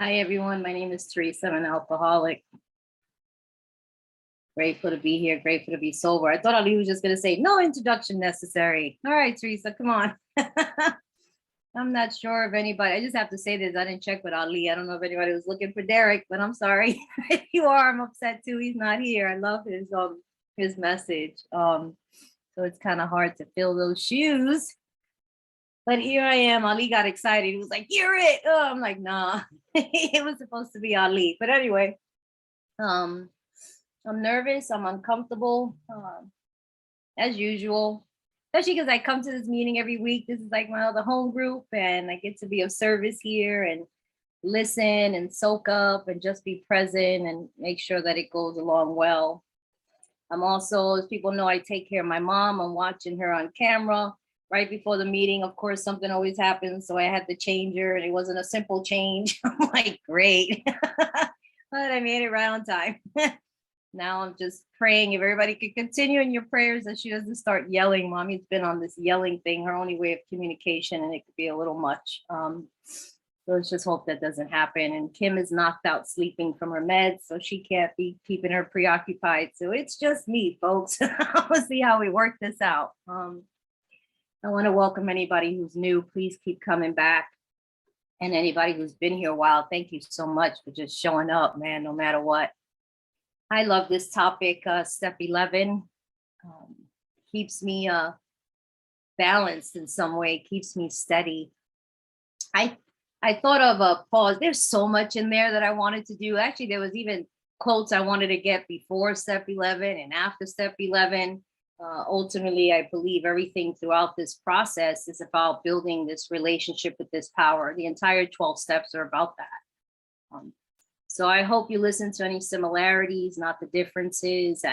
Hi, everyone. My name is Theresa. I'm an alcoholic. Grateful to be here. Grateful to be sober. I thought Ali was just going to say, no introduction necessary. All right, Theresa, come on. I'm not sure if anybody, I just have to say this. I didn't check with Ali. I don't know if anybody was looking for Derek, but I'm sorry. If you are, I'm upset too. He's not here. I love his message. So it's kind of hard to fill those shoes. But here I am. Ali got excited. He was like, "You're it." Oh, I'm like, nah. It was supposed to be Ali. But anyway, I'm nervous. I'm uncomfortable, as usual. Especially because I come to this meeting every week. This is like my other home group, and I get to be of service here and listen and soak up and just be present and make sure that it goes along well. I'm also, as people know, I take care of my mom. I'm watching her on camera. Right before the meeting, of course, something always happens. So I had to change her, and it wasn't a simple change. I'm like, great. But I made it right on time. Now I'm just praying if everybody could continue in your prayers that she doesn't start yelling. Mommy's been on this yelling thing, her only way of communication, and it could be a little much. So let's just hope that doesn't happen. And Kim is knocked out sleeping from her meds, so she can't be keeping her preoccupied. So it's just me, folks. We'll see how we work this out. I want to welcome anybody who's new. Please keep coming back. And anybody who's been here a while, thank you so much for just showing up, man, no matter what. I love this topic, step 11. Keeps me balanced in some way, keeps me steady. I thought of a pause. There's so much in there that I wanted to do. Actually, there was even quotes I wanted to get before step 11 and after step 11. Ultimately, I believe everything throughout this process is about building this relationship with this power. The entire 12 steps are about that. So I hope you listen to any similarities, not the differences,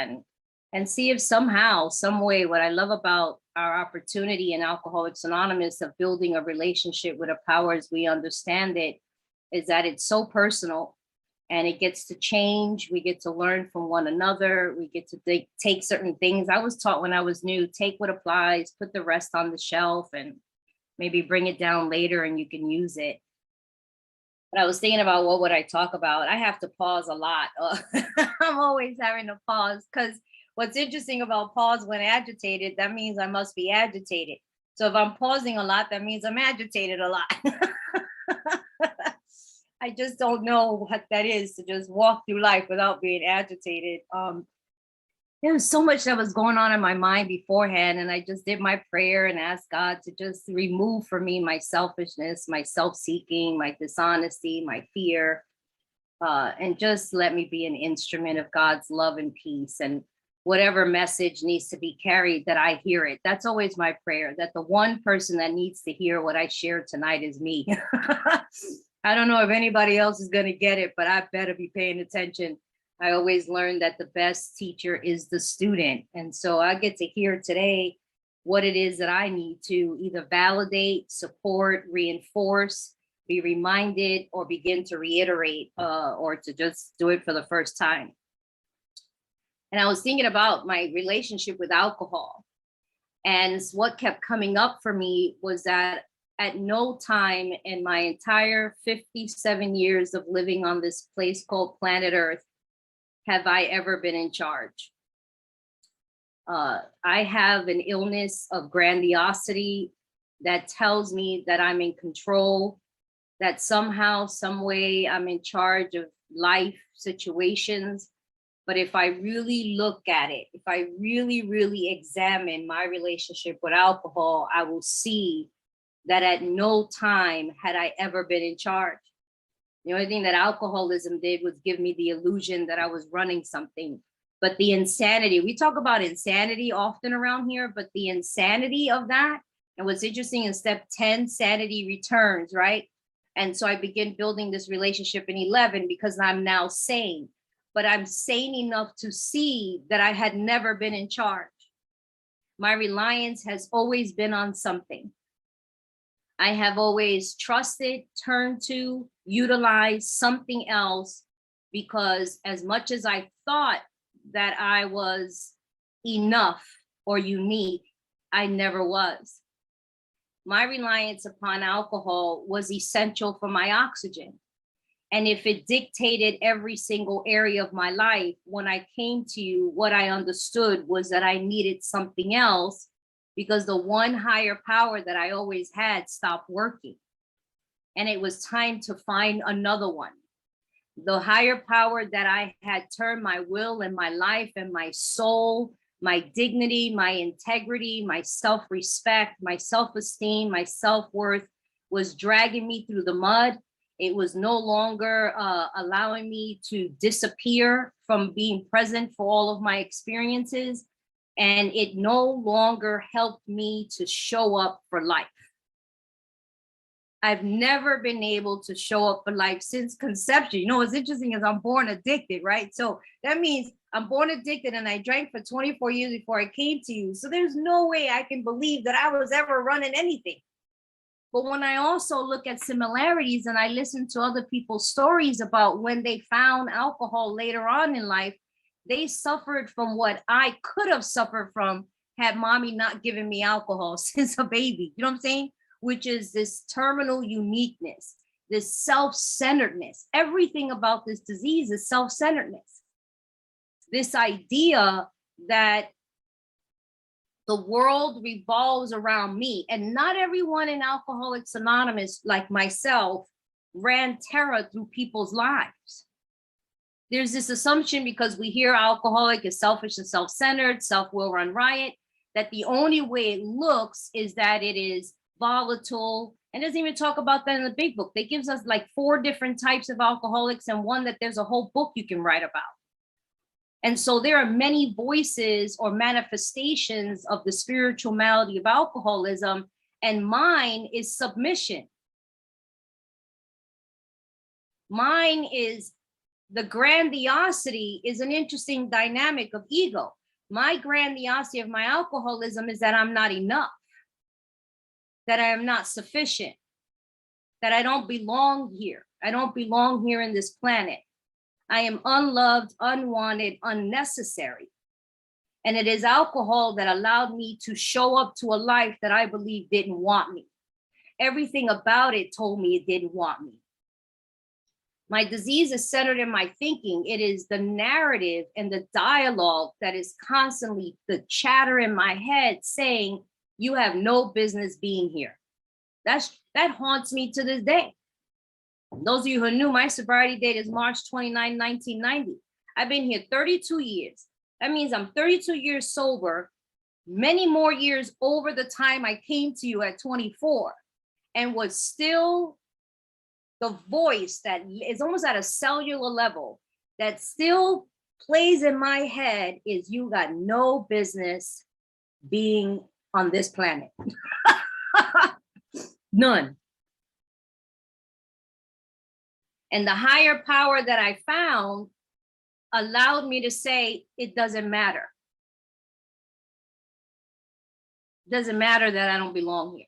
and see if somehow, some way, what I love about our opportunity in Alcoholics Anonymous of building a relationship with a power as we understand it is that it's so personal and it gets to change. We get to learn from one another. We get to take certain things. I was taught when I was new, take what applies, put the rest on the shelf, and maybe bring it down later and you can use it. But I was thinking about what would I talk about. I have to pause a lot. I'm always having to pause because what's interesting about pause when agitated, that means I must be agitated. So if I'm pausing a lot, that means I'm agitated a lot. I just don't know what that is to just walk through life without being agitated. There was so much that was going on in my mind beforehand, and I just did my prayer and asked God to just remove from me my selfishness, my self-seeking, my dishonesty, my fear, and just let me be an instrument of God's love and peace. And whatever message needs to be carried, that I hear it. That's always my prayer, that the one person that needs to hear what I shared tonight is me. I don't know if anybody else is going to get it, but I better be paying attention. I always learn that the best teacher is the student. And so I get to hear today what it is that I need to either validate, support, reinforce, be reminded, or begin to reiterate, or to just do it for the first time. And I was thinking about my relationship with alcohol. And what kept coming up for me was that at no time in my entire 57 years of living on this place called planet Earth have I ever been in charge. I have an illness of grandiosity that tells me that I'm in control, that somehow, some way I'm in charge of life situations. But if I really look at it, if I really, really examine my relationship with alcohol, I will see that at no time had I ever been in charge. The only thing that alcoholism did was give me the illusion that I was running something. But the insanity, we talk about insanity often around here, but the insanity of that, and what's interesting in step 10, sanity returns, right? And so I begin building this relationship in 11 because I'm now sane, but I'm sane enough to see that I had never been in charge. My reliance has always been on something. I have always trusted, turned to, utilized something else, because as much as I thought that I was enough or unique, I never was. my reliance upon alcohol was essential for my oxygen. And if it dictated every single area of my life, when I came to you, what I understood was that I needed something else, because the one higher power that I always had stopped working. And it was time to find another one. The higher power that I had turned my will and my life and my soul, my dignity, my integrity, my self-respect, my self-esteem, my self-worth, was dragging me through the mud. It was no longer allowing me to disappear from being present for all of my experiences. And it no longer helped me to show up for life. I've never been able to show up for life since conception. You know, what's interesting is I'm born addicted, right? So that means I'm born addicted and I drank for 24 years before I came to you. So there's no way I can believe that I was ever running anything. But when I also look at similarities and I listen to other people's stories about when they found alcohol later on in life, they suffered from what I could have suffered from had mommy not given me alcohol since a baby. You know what I'm saying? Which is this terminal uniqueness, this self-centeredness. Everything about this disease is self-centeredness. This idea that the world revolves around me, and not everyone in Alcoholics Anonymous, like myself, ran terror through people's lives. There's this assumption, because we hear alcoholic is selfish and self-centered, self-will run riot, that the only way it looks is that it is volatile, and doesn't even talk about that in the big book. They gives us like 4 different types of alcoholics, and one that there's a whole book you can write about. And so there are many voices or manifestations of the spiritual malady of alcoholism, and mine is submission. Mine is the grandiosity is an interesting dynamic of ego. My grandiosity of my alcoholism is that I'm not enough, that I am not sufficient, that I don't belong here. I don't belong here in this planet. I am unloved, unwanted, unnecessary. And it is alcohol that allowed me to show up to a life that I believe didn't want me. Everything about it told me it didn't want me. My disease is centered in my thinking. It is the narrative and the dialogue that is constantly the chatter in my head saying, you have no business being here. That haunts me to this day. Those of you who knew, my sobriety date is March 29, 1990. I've been here 32 years. That means I'm 32 years sober, many more years over the time I came to you at 24, and was still the voice that is almost at a cellular level that still plays in my head is, you got no business being on this planet. None. And the higher power that I found allowed me to say, it doesn't matter. It doesn't matter that I don't belong here.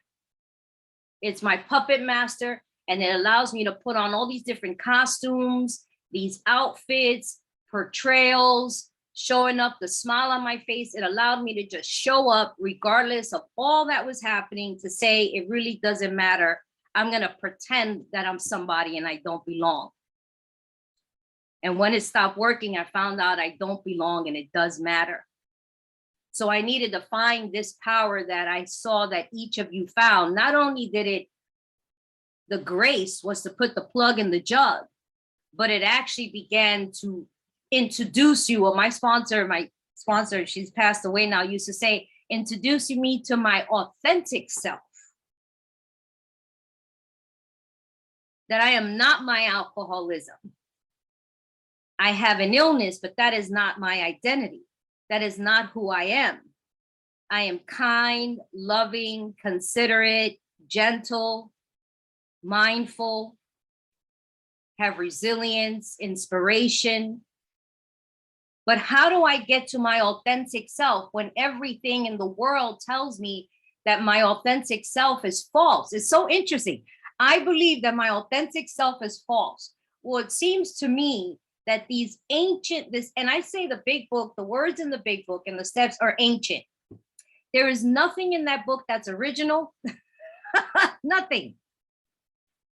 It's my puppet master, and it allows me to put on all these different costumes, these outfits, portrayals, showing up, the smile on my face. It allowed me to just show up regardless of all that was happening, to say, it really doesn't matter. I'm going to pretend that I'm somebody and I don't belong. And when it stopped working, I found out I don't belong and it does matter. So I needed to find this power that I saw that each of you found. Not only did it, the grace was to put the plug in the jug, but it actually began to introduce you. Well, my sponsor, she's passed away now, used to say, introducing me to my authentic self. That I am not my alcoholism. I have an illness, but that is not my identity. That is not who I am. I am kind, loving, considerate, gentle, mindful, have resilience, inspiration. But how do I get to my authentic self when everything in the world tells me that my authentic self is false? It's so interesting. I believe that my authentic self is false. Well, it seems to me that these ancient, and I say the big book, the words in the big book and the steps are ancient. There is nothing in that book that's original. Nothing.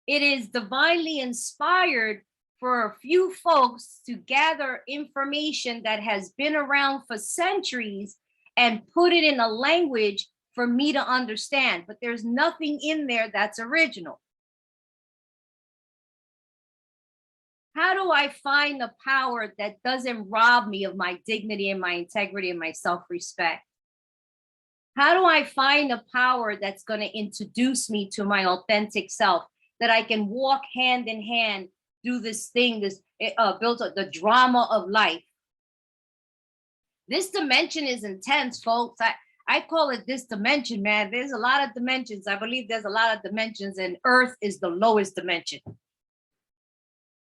It is divinely inspired for a few folks to gather information that has been around for centuries and put it in a language for me to understand. But there's nothing in there that's original. How do I find the power that doesn't rob me of my dignity and my integrity and my self-respect? How do I find a power that's going to introduce me to my authentic self, that I can walk hand in hand, do this thing, this built up the drama of life? This dimension is intense, folks. I call it this dimension, man. There's a lot of dimensions. I believe there's a lot of dimensions, and Earth is the lowest dimension.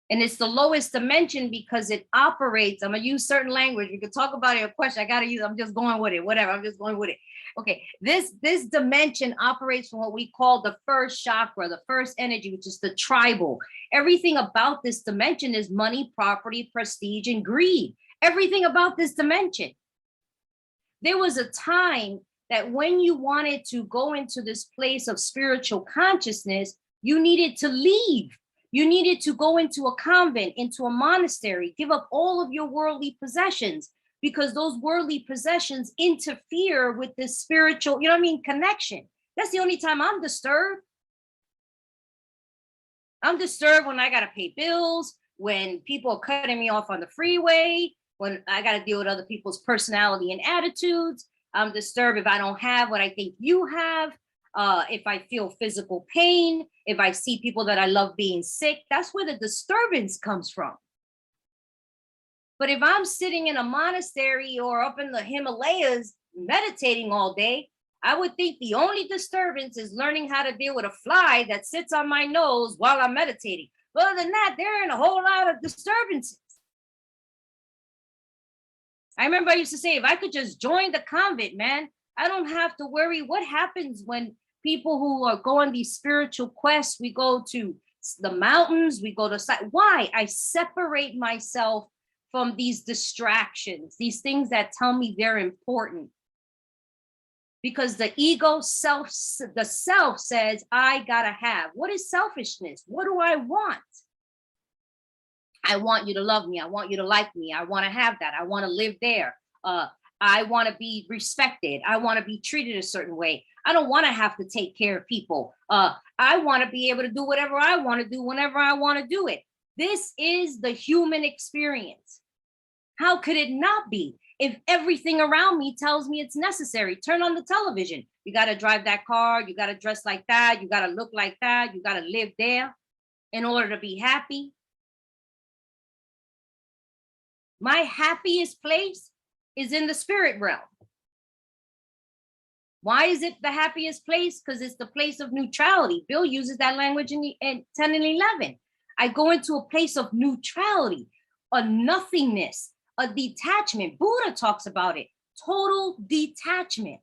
And it's the lowest dimension because it operates. I'm going to use certain language. We could talk about it, a question. I got to use, I'm just going with it, whatever. I'm just going with it. Okay, this dimension operates from what we call the first chakra, the first energy, which is the tribal. Everything about this dimension is money, property, prestige, and greed. Everything about this dimension. There was a time that when you wanted to go into this place of spiritual consciousness, you needed to leave. You needed to go into a convent, into a monastery, give up all of your worldly possessions, because those worldly possessions interfere with this spiritual, connection. That's the only time I'm disturbed. I'm disturbed when I got to pay bills, when people are cutting me off on the freeway, when I got to deal with other people's personality and attitudes. I'm disturbed if I don't have what I think you have. If I feel physical pain, if I see people that I love being sick, that's where the disturbance comes from. But if I'm sitting in a monastery or up in the Himalayas meditating all day, I would think the only disturbance is learning how to deal with a fly that sits on my nose while I'm meditating. But other than that, there ain't a whole lot of disturbances. I remember I used to say, if I could just join the convent, man, I don't have to worry what happens when people who are going these spiritual quests, we go to the mountains, we go to side. Why? I separate myself from these distractions, these things that tell me they're important. Because the ego the self says, I gotta have. What is selfishness? What do I want? I want you to love me. I want you to like me. I want to have that. I want to live there. I want to be respected. I want to be treated a certain way. I don't want to have to take care of people. I want to be able to do whatever I want to do whenever I want to do it. This is the human experience. How could it not be if everything around me tells me it's necessary? Turn on the television. You got to drive that car. You got to dress like that. You got to look like that. You got to live there in order to be happy. My happiest place is in the spirit realm. Why is it the happiest place? Because it's the place of neutrality. Bill uses that language in 10 and 11. I go into a place of neutrality, a nothingness, a detachment. Buddha talks about it, total detachment.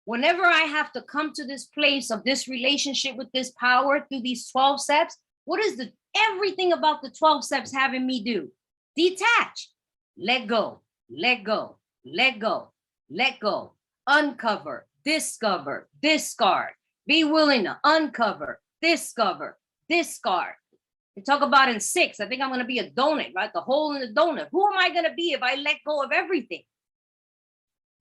Whenever I have to come to this place of this relationship with this power through these 12 steps, what is everything about the 12 steps having me do? Detach, let go, let go, let go, let go, uncover, discover, discard, be willing to uncover, discover, discard. They talk about in 6, I think I'm going to be a donut, right? The hole in the donut. Who am I going to be if I let go of everything?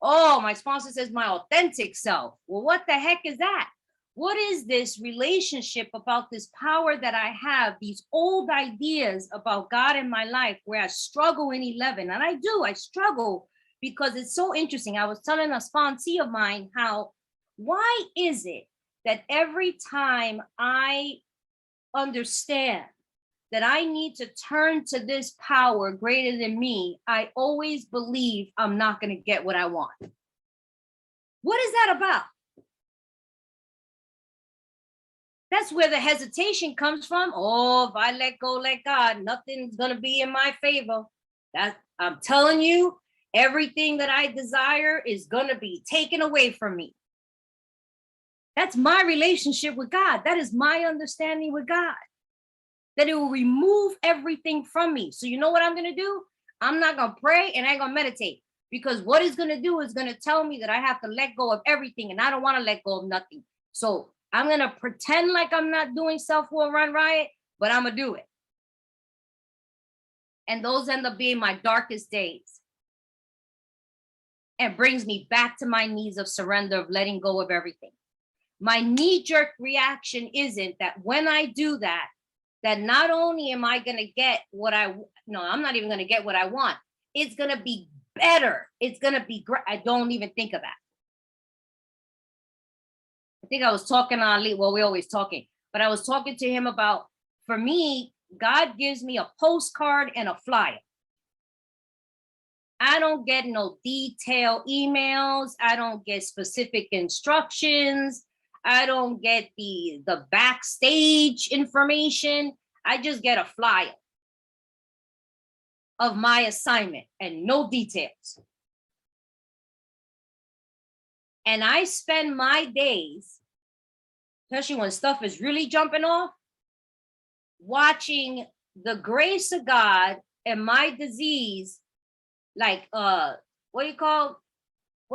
Oh, my sponsor says my authentic self. Well, what the heck is that? What is this relationship about this power that I have, these old ideas about God in my life where I struggle in 11? And I struggle because it's so interesting. I was telling a sponsee of mine why is it that every time I understand that I need to turn to this power greater than me, I always believe I'm not going to get what I want. What is that about? That's where the hesitation comes from. Oh, if I let go, let God, nothing's going to be in my favor. I'm telling you, everything that I desire is going to be taken away from me. That's my relationship with God. That is my understanding with God. That it will remove everything from me. So you know what I'm going to do? I'm not going to pray and I ain't going to meditate. Because what it's going to do is going to tell me that I have to let go of everything. And I don't want to let go of nothing. So I'm going to pretend like I'm not doing self-will run riot, but I'm going to do it. And those end up being my darkest days. And brings me back to my knees of surrender, of letting go of everything. My knee-jerk reaction isn't that when I do that, that not only am I going to get what I'm not even going to get what I want. It's going to be better. It's going to be great. I don't even think of that. I think I was talking to Ali. Well, we're always talking, but I was talking to him about, for me, God gives me a postcard and a flyer. I don't get no detailed emails. I don't get specific instructions. I don't get the backstage information. I just get a flyer of my assignment and no details. And I spend my days, especially when stuff is really jumping off, watching the grace of God and my disease, like what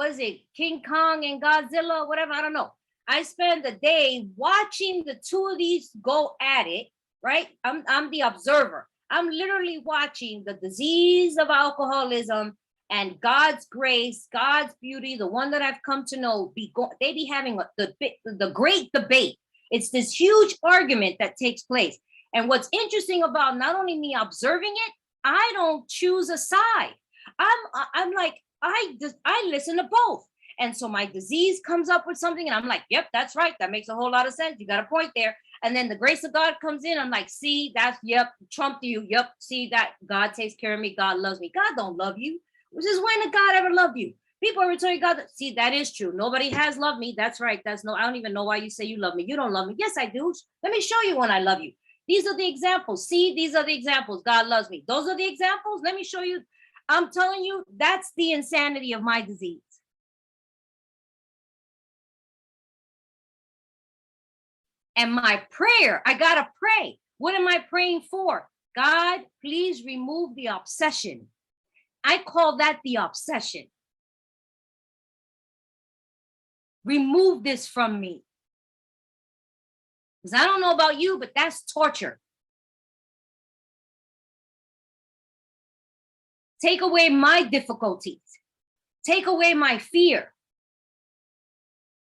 is it, King Kong and Godzilla, whatever, I don't know. I spend the day watching the two of these go at it, right? I'm the observer. I'm literally watching the disease of alcoholism and God's grace, God's beauty, the one that I've come to know, they be having the great debate. It's this huge argument that takes place. And what's interesting about not only me observing it, I don't choose a side. I'm like, I listen to both. And so my disease comes up with something and I'm like, yep, that's right. That makes a whole lot of sense. You got a point there. And then the grace of God comes in. I'm like, see, that's, yep, Trump to you. Yep, see that God takes care of me. God loves me. God don't love you. Which is, when did God ever love you? People ever tell you God, see, that is true. Nobody has loved me. That's right. I don't even know why you say you love me. You don't love me. Yes, I do. Let me show you when I love you. These are the examples. See, these are the examples. God loves me. Those are the examples. Let me show you. I'm telling you, that's the insanity of my disease. And my prayer, I got to pray. What am I praying for? God, please remove the obsession. I call that the obsession. Remove this from me. Because I don't know about you, but that's torture. Take away my difficulties. Take away my fear.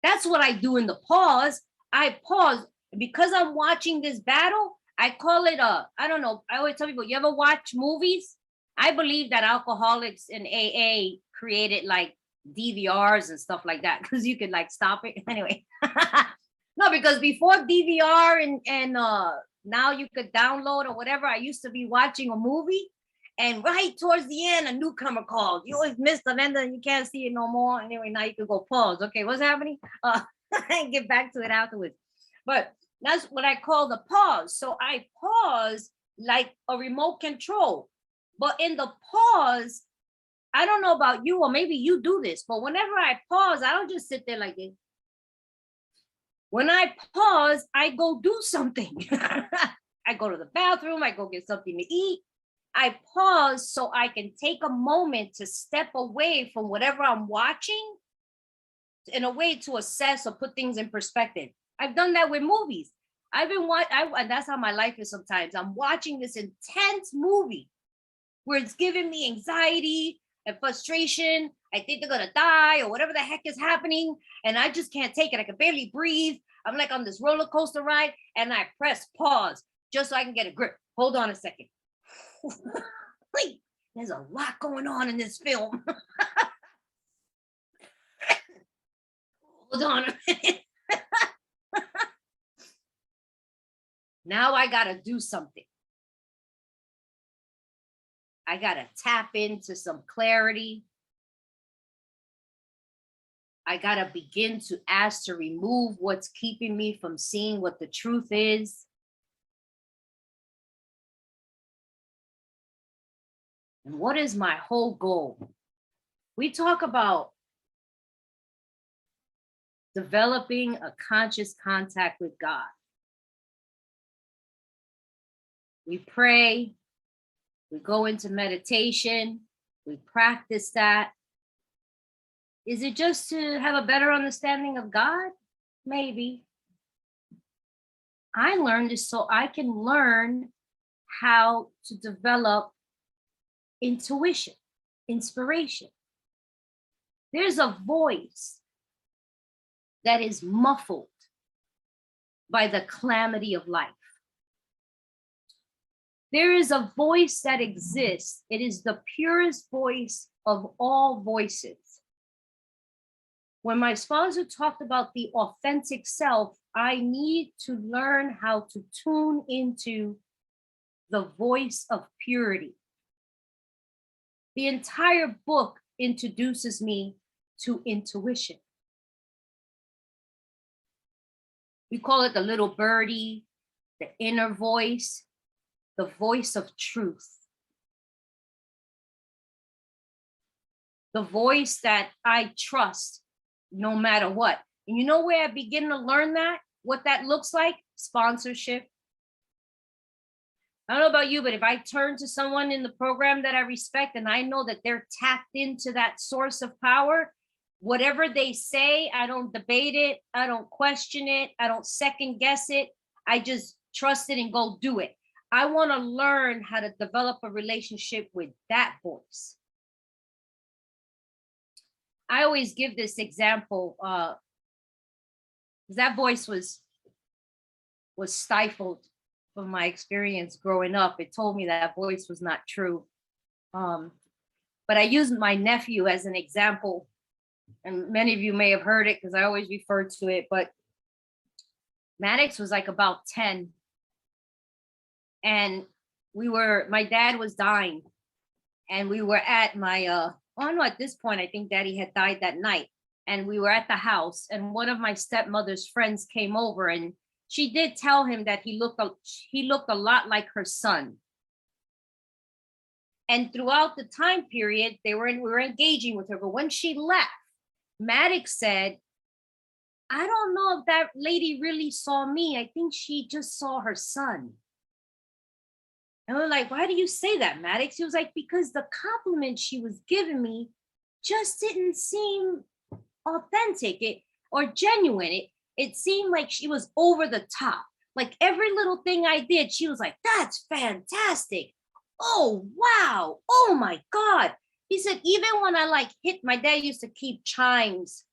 That's what I do in the pause. I pause. Because I'm watching this battle, I call it I don't know. I always tell people, you ever watch movies? I believe that alcoholics in AA created like DVRs and stuff like that because you could like stop it. Anyway, no, because before DVR and now you could download or whatever, I used to be watching a movie and right towards the end, a newcomer called. You always missed the end and you can't see it no more. Anyway, now you can go pause. Okay, what's happening? And get back to it afterwards. But that's what I call the pause. So I pause like a remote control. But in the pause, I don't know about you, or maybe you do this, but whenever I pause, I don't just sit there like this. When I pause, I go do something. I go to the bathroom, I go get something to eat. I pause so I can take a moment to step away from whatever I'm watching in a way to assess or put things in perspective. I've done that with movies. And that's how my life is sometimes. I'm watching this intense movie where it's giving me anxiety and frustration. I think they're gonna die or whatever the heck is happening, and I just can't take it. I can barely breathe. I'm like on this roller coaster ride, and I press pause just so I can get a grip. Hold on a second. Wait, there's a lot going on in this film. Hold on a minute. Now I got to do something. I got to tap into some clarity. I got to begin to ask to remove what's keeping me from seeing what the truth is. And what is my whole goal? We talk about developing a conscious contact with God. We pray, we go into meditation, we practice that. Is it just to have a better understanding of God? Maybe. I learned this so I can learn how to develop intuition, inspiration. There's a voice that is muffled by the calamity of life. There is a voice that exists. It is the purest voice of all voices. When my sponsor talked about the authentic self, I need to learn how to tune into the voice of purity. The entire book introduces me to intuition. We call it the little birdie, the inner voice, the voice of truth. The voice that I trust no matter what. And you know where I begin to learn that? What that looks like? Sponsorship. I don't know about you, but if I turn to someone in the program that I respect and I know that they're tapped into that source of power, whatever they say, I don't debate it. I don't question it. I don't second guess it. I just trust it and go do it. I want to learn how to develop a relationship with that voice. I always give this example. That voice was stifled from my experience growing up. It told me that voice was not true. But I used my nephew as an example, and many of you may have heard it because I always refer to it. But Maddox was like about 10, and my dad was dying, and we were at my oh no, at this point I think Daddy had died that night, and we were at the house, and one of my stepmother's friends came over, and she did tell him that he looked a lot like her son. And throughout the time period, we were engaging with her. But when she left, Maddox said, I don't know if that lady really saw me. I think she just saw her son. And we're like, why do you say that, Maddox? He was like, because the compliment she was giving me just didn't seem authentic or genuine. It seemed like she was over the top. Like every little thing I did, she was like, that's fantastic. Oh, wow. Oh my God. He said, even when I my dad used to keep chimes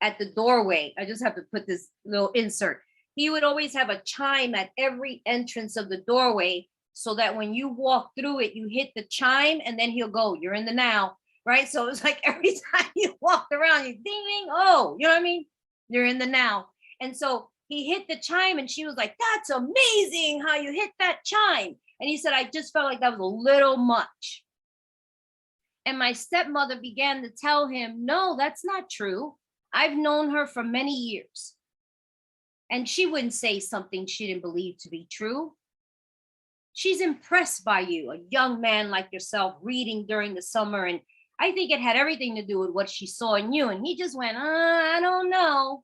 at the doorway. I just have to put this little insert. He would always have a chime at every entrance of the doorway so that when you walk through it, you hit the chime and then he'll go, you're in the now, right? So it was like every time you walked around, you ding, ding, oh, you know what I mean? You're in the now. And so he hit the chime and she was like, that's amazing how you hit that chime. And he said, I just felt like that was a little much. And my stepmother began to tell him, no, that's not true. I've known her for many years. And she wouldn't say something she didn't believe to be true. She's impressed by you, a young man like yourself reading during the summer. And I think it had everything to do with what she saw in you. And he just went, I don't know.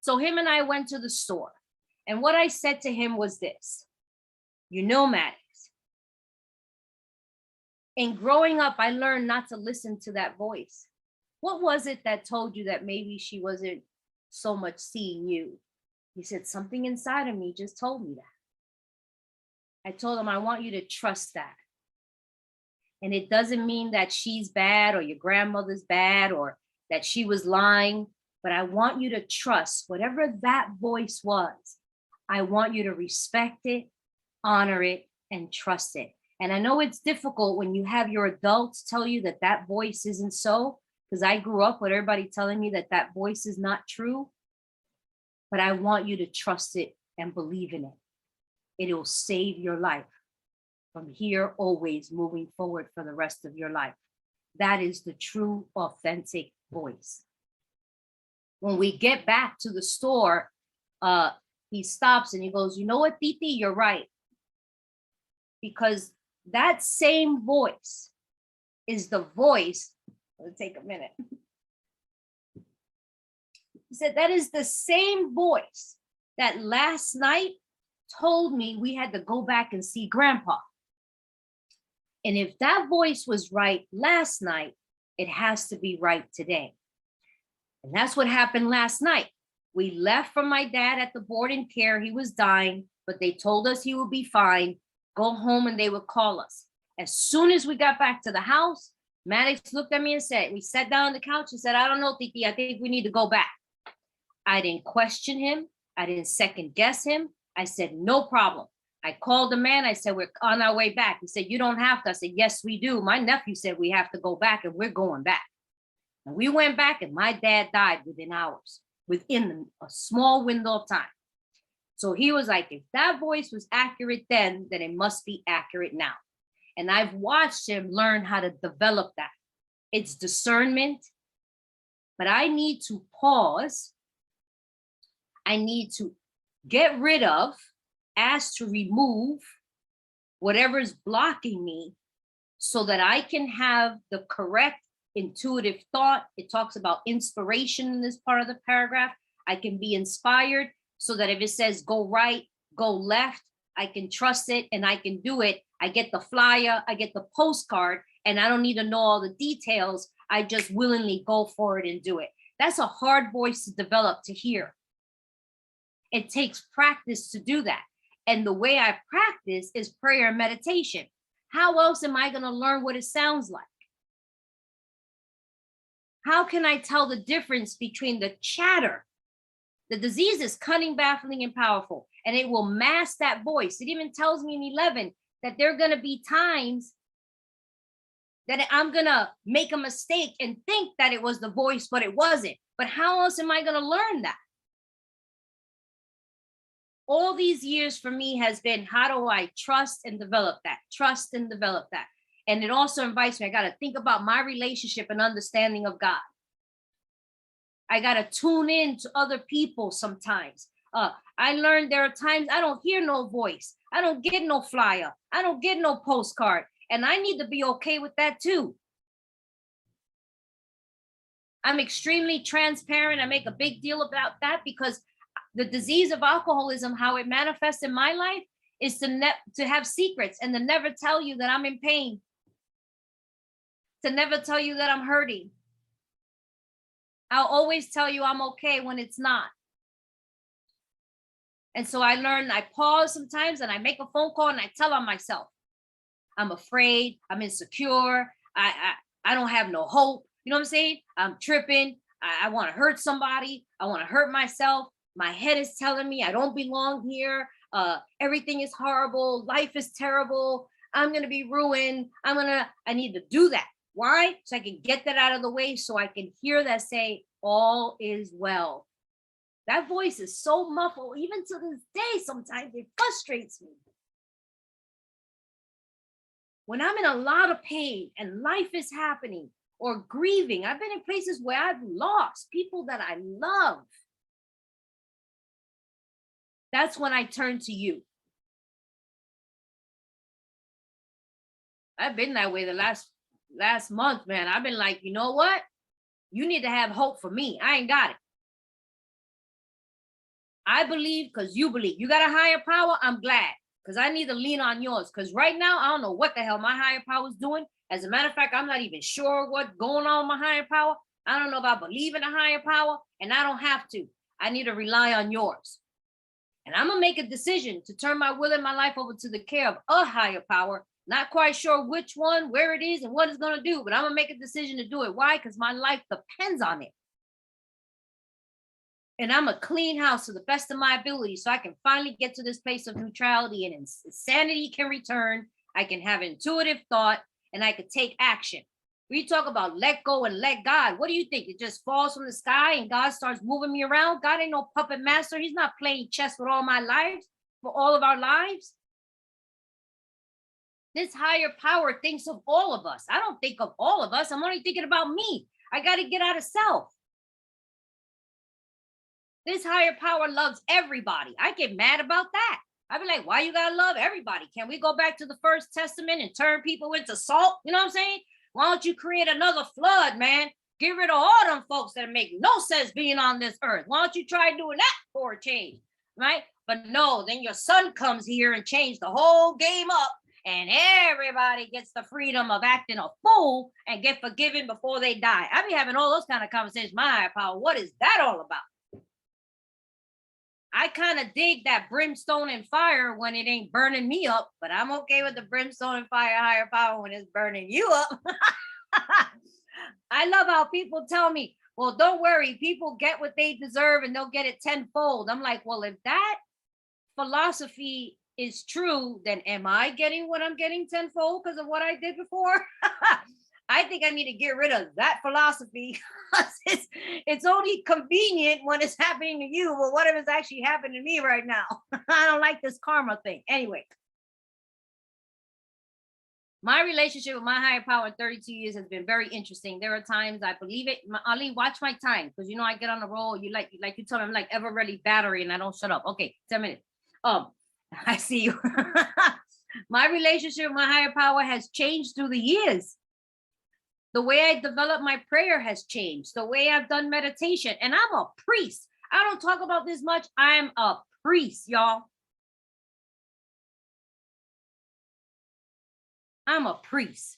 So him and I went to the store. And what I said to him was this, Maddox, in growing up, I learned not to listen to that voice. What was it that told you that maybe she wasn't so much seeing you? He said, something inside of me just told me that. I told him, I want you to trust that. And it doesn't mean that she's bad or your grandmother's bad or that she was lying, but I want you to trust whatever that voice was. I want you to respect it, honor it, and trust it. And I know it's difficult when you have your adults tell you that that voice isn't so, because I grew up with everybody telling me that that voice is not true. But I want you to trust it and believe in it. It will save your life from here, always moving forward for the rest of your life. That is the true, authentic voice. When we get back to the store, he stops and he goes, you know what, Titi, you're right. Because that same voice is the voice. It'll take a minute. He said, that is the same voice that last night told me we had to go back and see Grandpa. And if that voice was right last night, it has to be right today. And that's what happened last night. We left from my dad at the boarding care. He was dying, but they told us he would be fine. Go home and they would call us. As soon as we got back to the house, Maddox looked at me and said, we sat down on the couch and said, I don't know, Titi, I think we need to go back. I didn't question him. I didn't second guess him. I said, no problem. I called the man. I said, we're on our way back. He said, you don't have to. I said, yes, we do. My nephew said we have to go back and we're going back. And we went back and my dad died within hours, within a small window of time. So he was like, if that voice was accurate then it must be accurate now. And I've watched him learn how to develop that. It's discernment, but I need to pause. I need to get rid of, ask to remove whatever's blocking me so that I can have the correct intuitive thought. It talks about inspiration in this part of the paragraph. I can be inspired so that if it says go right, go left, I can trust it and I can do it. I get the flyer, I get the postcard, and I don't need to know all the details. I just willingly go for it and do it. That's a hard voice to develop, to hear. It takes practice to do that. And the way I practice is prayer and meditation. How else am I going to learn what it sounds like? How can I tell the difference between the chatter? The disease is cunning, baffling, and powerful, and it will mask that voice. It even tells me in 11 that there are going to be times that I'm going to make a mistake and think that it was the voice, but it wasn't. But how else am I going to learn that? All these years for me has been, how do I trust and develop that? Trust and develop that. And it also invites me, I got to think about my relationship and understanding of God. I got to tune in to other people sometimes. I learned there are times I don't hear no voice. I don't get no flyer. I don't get no postcard. And I need to be okay with that too. I'm extremely transparent. I make a big deal about that because the disease of alcoholism, how it manifests in my life, is to have secrets and to never tell you that I'm in pain, to never tell you that I'm hurting. I'll always tell you I'm okay when it's not. And so I learned, I pause sometimes and I make a phone call and I tell on myself, I'm afraid, I'm insecure, I don't have no hope. You know what I'm saying? I'm tripping. I want to hurt somebody. I want to hurt myself. My head is telling me I don't belong here. Everything is horrible. Life is terrible. I'm going to be ruined. I need to do that. Why? So I can get that out of the way so I can hear that say, all is well. That voice is so muffled. Even to this day, sometimes it frustrates me. When I'm in a lot of pain and life is happening or grieving, I've been in places where I've lost people that I love. That's when I turn to you. I've been that way the last month, man. I've been like, you know what? You need to have hope for me. I ain't got it. I believe because you believe. You got a higher power? I'm glad because I need to lean on yours. Because right now, I don't know what the hell my higher power is doing. As a matter of fact, I'm not even sure what's going on with my higher power. I don't know if I believe in a higher power, and I don't have to. I need to rely on yours. And I'm going to make a decision to turn my will and my life over to the care of a higher power. Not quite sure which one, where it is, and what it's going to do, but I'm going to make a decision to do it. Why? Because my life depends on it. And I'm a clean house to the best of my ability so I can finally get to this place of neutrality and insanity can return. I can have intuitive thought and I can take action. We talk about let go and let God. What do you think? It just falls from the sky and God starts moving me around? God ain't no puppet master. He's not playing chess with all my lives, for all of our lives. This higher power thinks of all of us. I don't think of all of us. I'm only thinking about me. I got to get out of self. This higher power loves everybody. I get mad about that. I'd be like, why you gotta love everybody? Can we go back to the First Testament and turn people into salt? You know what I'm saying? Why don't you create another flood, man? Get rid of all them folks that make no sense being on this earth. Why don't you try doing that for a change, right? But no, then your son comes here and change the whole game up and everybody gets the freedom of acting a fool and get forgiven before they die. I be having all those kind of conversations. My higher power, what is that all about? I kind of dig that brimstone and fire when it ain't burning me up, but I'm okay with the brimstone and fire higher power when it's burning you up. I love how people tell me, well, don't worry, people get what they deserve and they'll get it tenfold. I'm like, well, if that philosophy is true, then am I getting what I'm getting tenfold because of what I did before? I think I need to get rid of that philosophy. It's only convenient when it's happening to you, but what if it's actually happening to me right now? I don't like this karma thing. Anyway, my relationship with my higher power in 32 years has been very interesting. There are times I believe it. Ali, watch my time, because you know I get on the roll. You like you tell me I'm like ever ready battery and I don't shut up. Okay, 10 minutes. I see you. My relationship with my higher power has changed through the years. The way I develop my prayer has changed. The way I've done meditation. And I'm a priest. I don't talk about this much. I'm a priest, y'all. I'm a priest.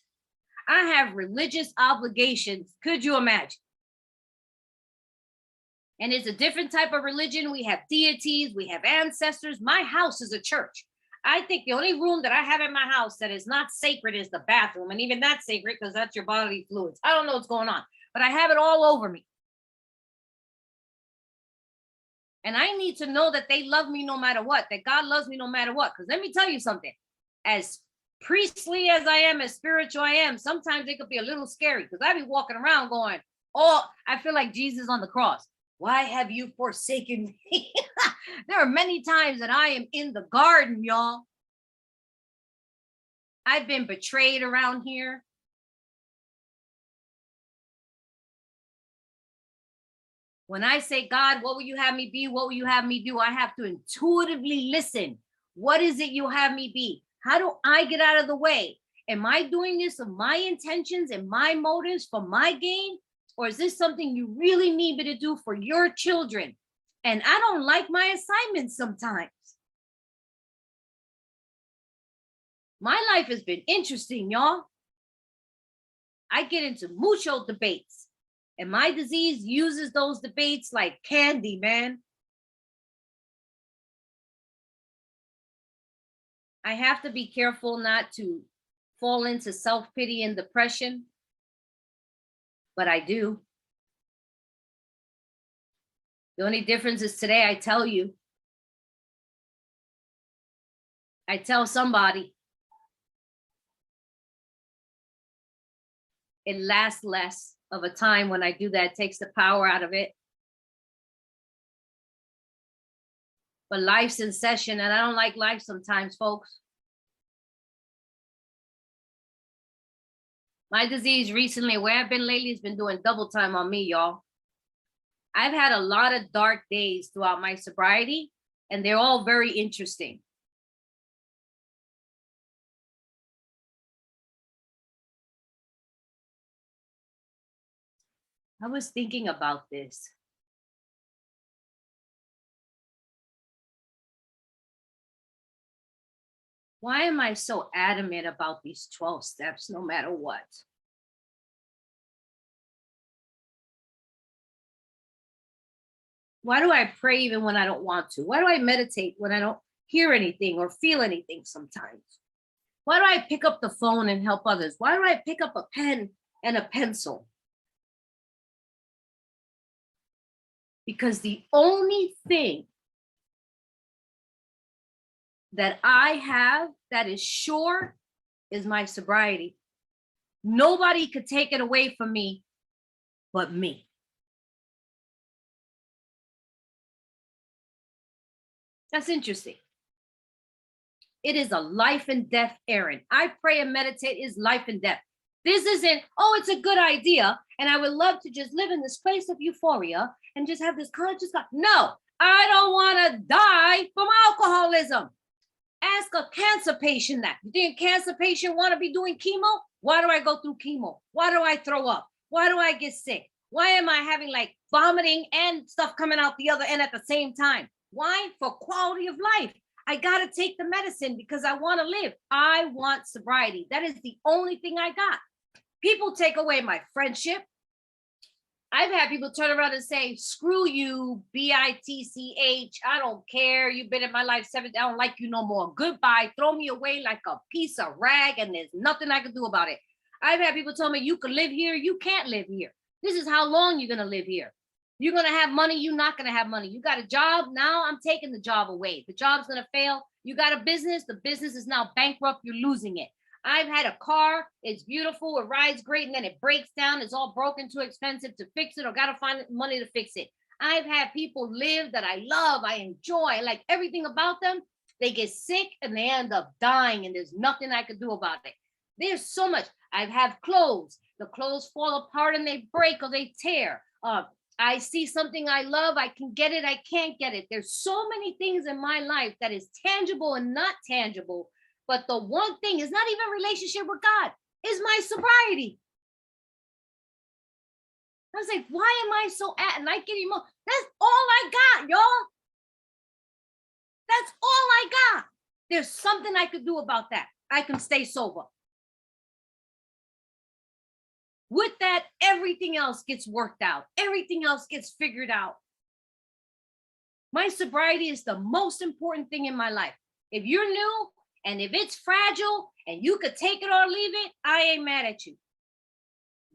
I have religious obligations. Could you imagine? And it's a different type of religion. We have deities. We have ancestors. My house is a church. I think the only room that I have in my house that is not sacred is the bathroom. And even that's sacred because that's your bodily fluids. I don't know what's going on, but I have it all over me. And I need to know that they love me no matter what, that God loves me no matter what. Because let me tell you something, as priestly as I am, as spiritual I am, sometimes it could be a little scary because I be walking around going, oh, I feel like Jesus on the cross. Why have you forsaken me? There are many times that I am in the garden, y'all. I've been betrayed around here. When I say, God, what will you have me be? What will you have me do? I have to intuitively listen. What is it you have me be? How do I get out of the way? Am I doing this of my intentions and my motives for my gain? Or is this something you really need me to do for your children? And I don't like my assignments sometimes. My life has been interesting, y'all. I get into mucho debates. And my disease uses those debates like candy, man. I have to be careful not to fall into self-pity and depression, but I do. The only difference is today I tell you. I tell somebody. It lasts less of a time when I do that. It takes the power out of it. But life's in session, and I don't like life sometimes, folks. My disease recently, where I've been lately, has been doing double time on me, y'all. I've had a lot of dark days throughout my sobriety, and they're all very interesting. I was thinking about this. Why am I so adamant about these 12 steps no matter what? Why do I pray even when I don't want to? Why do I meditate when I don't hear anything or feel anything sometimes? Why do I pick up the phone and help others? Why do I pick up a pen and a pencil? Because the only thing that I have that is sure is my sobriety. Nobody could take it away from me but me. That's interesting. It is a life and death errand. I pray and meditate is life and death. This isn't, oh, it's a good idea, and I would love to just live in this place of euphoria and just have this conscious God. No, I don't want to die from alcoholism. Ask a cancer patient that. You think a cancer patient want to be doing chemo? Why do I go through chemo? Why do I throw up? Why do I get sick? Why am I having like vomiting and stuff coming out the other end at the same time? Why? For quality of life. I got to take the medicine because I want to live. I want sobriety. That is the only thing I got. People take away my friendship. I've had people turn around and say, screw you, bitch. I don't care. You've been in my life 7 I don't like you no more. Goodbye. Throw me away like a piece of rag, and there's nothing I can do about it. I've had people tell me, you can live here. You can't live here. This is how long you're going to live here. You're going to have money. You're not going to have money. You got a job. Now I'm taking the job away. The job's going to fail. You got a business. The business is now bankrupt. You're losing it. I've had a car. It's beautiful. It rides great. And then it breaks down. It's all broken, too expensive to fix it, or got to find money to fix it. I've had people live that I love. I enjoy. I like everything about them. They get sick and they end up dying, and there's nothing I could do about it. There's so much. I've had clothes. The clothes fall apart and they break or they tear. I see something I love. I can get it. I can't get it. There's so many things in my life that is tangible and not tangible. But the one thing is not even relationship with God, is my sobriety. I was like, why am I so like anymore? That's all I got, y'all. That's all I got. There's something I could do about that. I can stay sober. With that, everything else gets worked out. Everything else gets figured out. My sobriety is the most important thing in my life. If you're new and if it's fragile and you could take it or leave it, I ain't mad at you.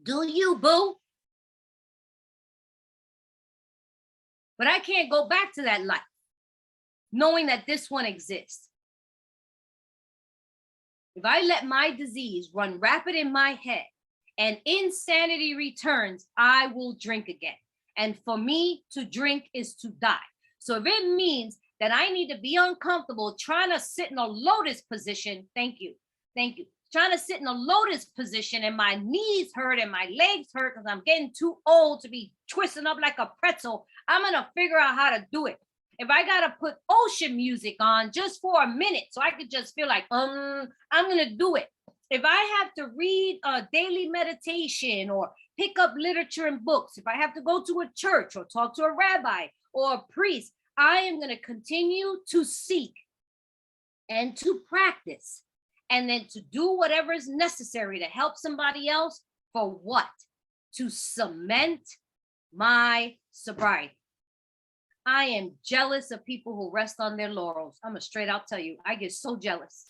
Do you, boo? But I can't go back to that life knowing that this one exists. If I let my disease run rapid in my head and insanity returns, I will drink again. And for me, to drink is to die. So if it means that I need to be uncomfortable trying to sit in a lotus position, thank you, trying to sit in a lotus position and my knees hurt and my legs hurt because I'm getting too old to be twisting up like a pretzel, I'm going to figure out how to do it. If I got to put ocean music on just for a minute so I could just feel like, I'm going to do it. If I have to read a daily meditation or pick up literature and books, if I have to go to a church or talk to a rabbi or a priest, I am going to continue to seek and to practice and then to do whatever is necessary to help somebody else. For what? To cement my sobriety. I am jealous of people who rest on their laurels. I'm going to straight out tell you, I get so jealous.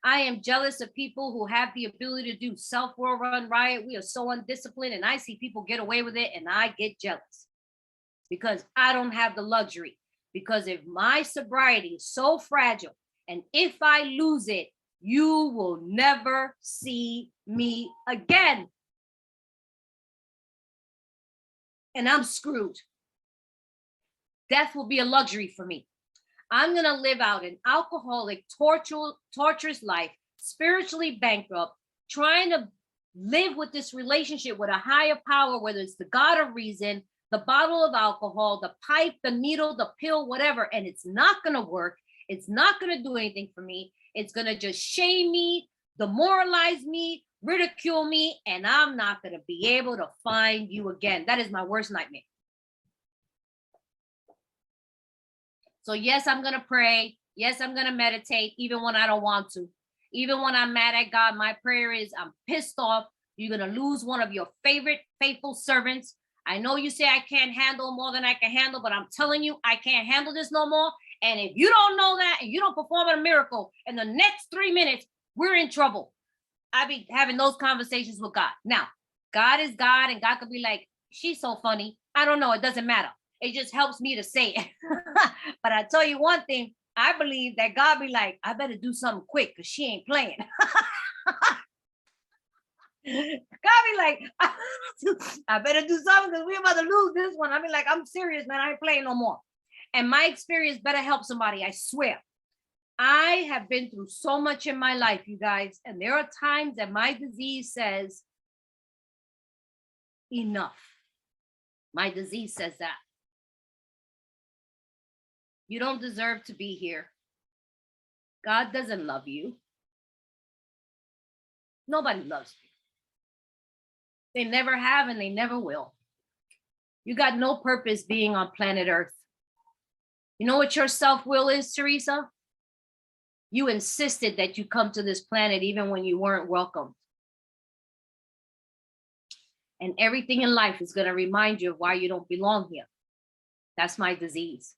I am jealous of people who have the ability to do self-will run riot. We are so undisciplined, and I see people get away with it, and I get jealous because I don't have the luxury. Because if my sobriety is so fragile, and if I lose it, you will never see me again. And I'm screwed. Death will be a luxury for me. I'm going to live out an alcoholic, torturous life, spiritually bankrupt, trying to live with this relationship with a higher power, whether it's the God of reason, the bottle of alcohol, the pipe, the needle, the pill, whatever. And it's not going to work. It's not going to do anything for me. It's going to just shame me, demoralize me, ridicule me, and I'm not going to be able to find you again. That is my worst nightmare. So yes, I'm going to pray. Yes, I'm going to meditate, even when I don't want to. Even when I'm mad at God, my prayer is, I'm pissed off. You're going to lose one of your favorite faithful servants. I know you say I can't handle more than I can handle, but I'm telling you, I can't handle this no more. And if you don't know that and you don't perform a miracle in the next 3 minutes, we're in trouble. I be having those conversations with God. Now, God is God, and God could be like, she's so funny. I don't know. It doesn't matter. It just helps me to say it. But I tell you one thing, I believe that God be like, I better do something quick because she ain't playing. God be like, I better do something because we're about to lose this one. I mean, like, I'm serious, man. I ain't playing no more. And my experience better help somebody, I swear. I have been through so much in my life, you guys. And there are times that my disease says, enough. My disease says that. You don't deserve to be here. God doesn't love you. Nobody loves you. They never have and they never will. You got no purpose being on planet Earth. You know what your self-will is, Theresa? You insisted that you come to this planet even when you weren't welcome. And everything in life is going to remind you of why you don't belong here. That's my disease.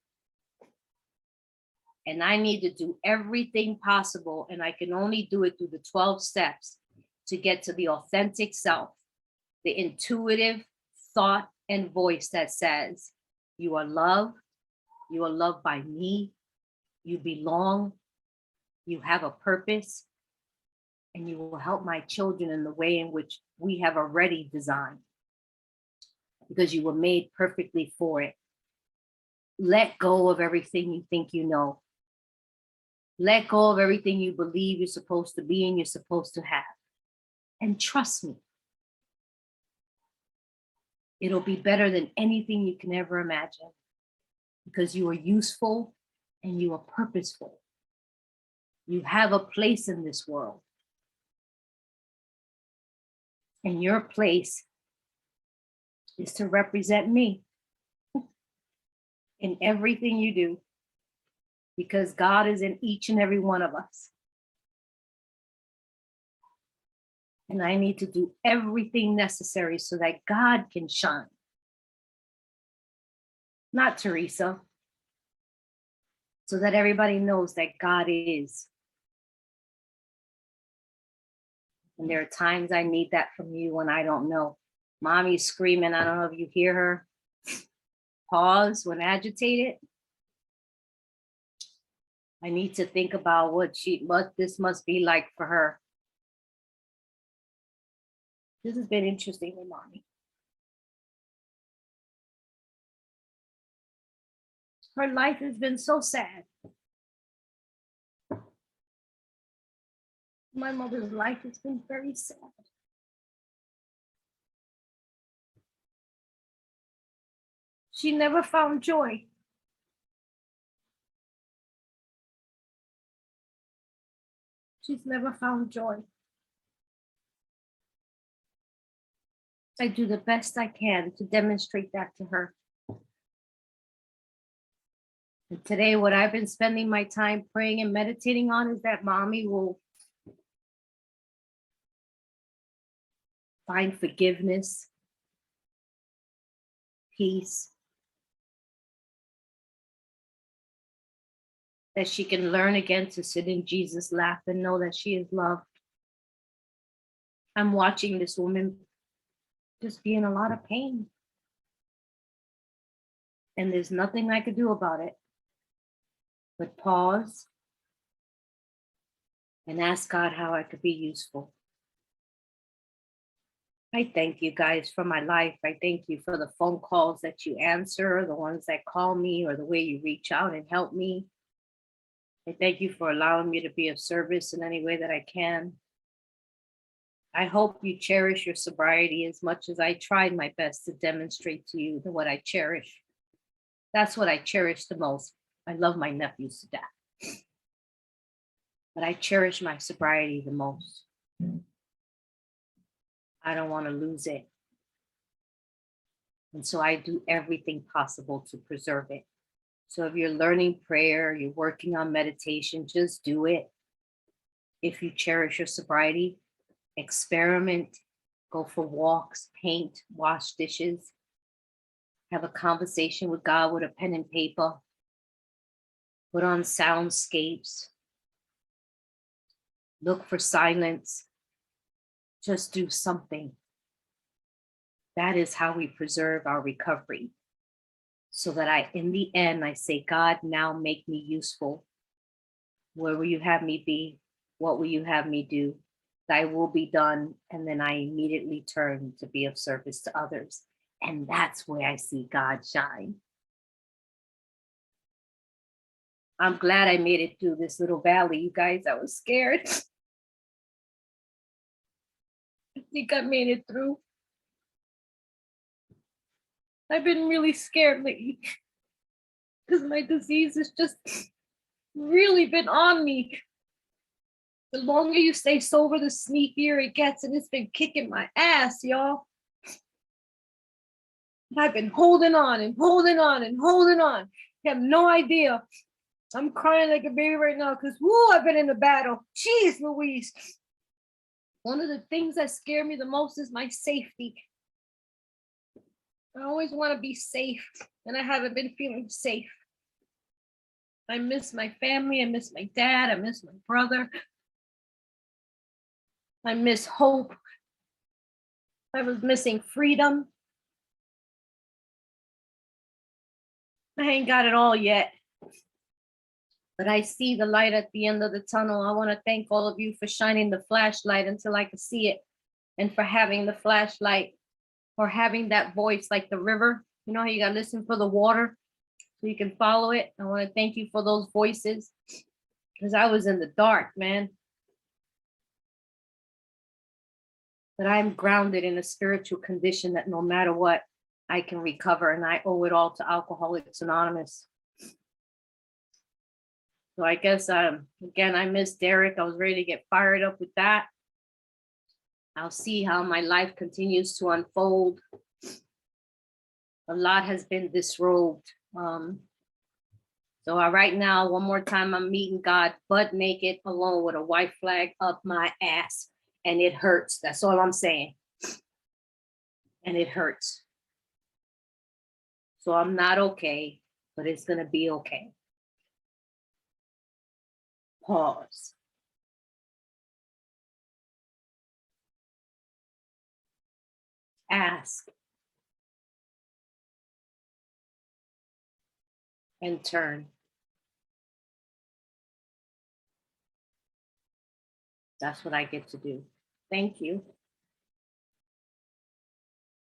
And I need to do everything possible. And I can only do it through the 12 steps to get to the authentic self, the intuitive thought and voice that says, you are loved. You are loved by me. You belong. You have a purpose. And you will help my children in the way in which we have already designed, because you were made perfectly for it. Let go of everything you think you know. Let go of everything you believe you're supposed to be and you're supposed to have. And trust me, it'll be better than anything you can ever imagine, because you are useful and you are purposeful. You have a place in this world. And your place is to represent me in everything you do, because God is in each and every one of us. And I need to do everything necessary so that God can shine. Not Theresa. So that everybody knows that God is. And there are times I need that from you when I don't know. Mommy's screaming. I don't know if you hear her. Pause when agitated. I need to think about what this must be like for her. This has been interesting with Mommy. Her life has been so sad. My mother's life has been very sad. She never found joy. She's never found joy. I do the best I can to demonstrate that to her. And today, what I've been spending my time praying and meditating on is that Mommy will find forgiveness, peace, that she can learn again to sit in Jesus' lap and know that she is loved. I'm watching this woman just be in a lot of pain. And there's nothing I could do about it but pause and ask God how I could be useful. I thank you guys for my life. I thank you for the phone calls that you answer, the ones that call me, or the way you reach out and help me. I thank you for allowing me to be of service in any way that I can. I hope you cherish your sobriety as much as I tried my best to demonstrate to you what I cherish. That's what I cherish the most. I love my nephews to death, but I cherish my sobriety the most. I don't want to lose it. And so I do everything possible to preserve it. So if you're learning prayer, you're working on meditation, just do it. If you cherish your sobriety, experiment, go for walks, paint, wash dishes, have a conversation with God with a pen and paper, put on soundscapes, look for silence, just do something. That is how we preserve our recovery. So that in the end, I say, God, now make me useful. Where will you have me be? What will you have me do? Thy will be done. And then I immediately turn to be of service to others. And that's where I see God shine. I'm glad I made it through this little valley, you guys. I was scared. I think I made it through. I've been really scared lately because my disease has just really been on me. The longer you stay sober, the sneakier it gets, and it's been kicking my ass, y'all. I've been holding on and holding on and holding on. You have no idea. I'm crying like a baby right now because, woo, I've been in the battle. Jeez Louise. One of the things that scare me the most is my safety. I always want to be safe, and I haven't been feeling safe. I miss my family. I miss my dad. I miss my brother. I miss hope. I was missing freedom. I ain't got it all yet, but I see the light at the end of the tunnel. I want to thank all of you for shining the flashlight until I could see it, and for having the flashlight or having that voice like the river. You know how you got to listen for the water so you can follow it? I want to thank you for those voices, because I was in the dark, man. But I'm grounded in a spiritual condition that no matter what, I can recover, and I owe it all to Alcoholics Anonymous. So I guess, again, I miss Derek. I was ready to get fired up with that. I'll see how my life continues to unfold. A lot has been disrobed. So right now, one more time, I'm meeting God butt naked, alone with a white flag up my ass. And it hurts. That's all I'm saying. And it hurts. So I'm not okay, but it's going to be okay. Pause. Ask. And turn. That's what I get to do. Thank you.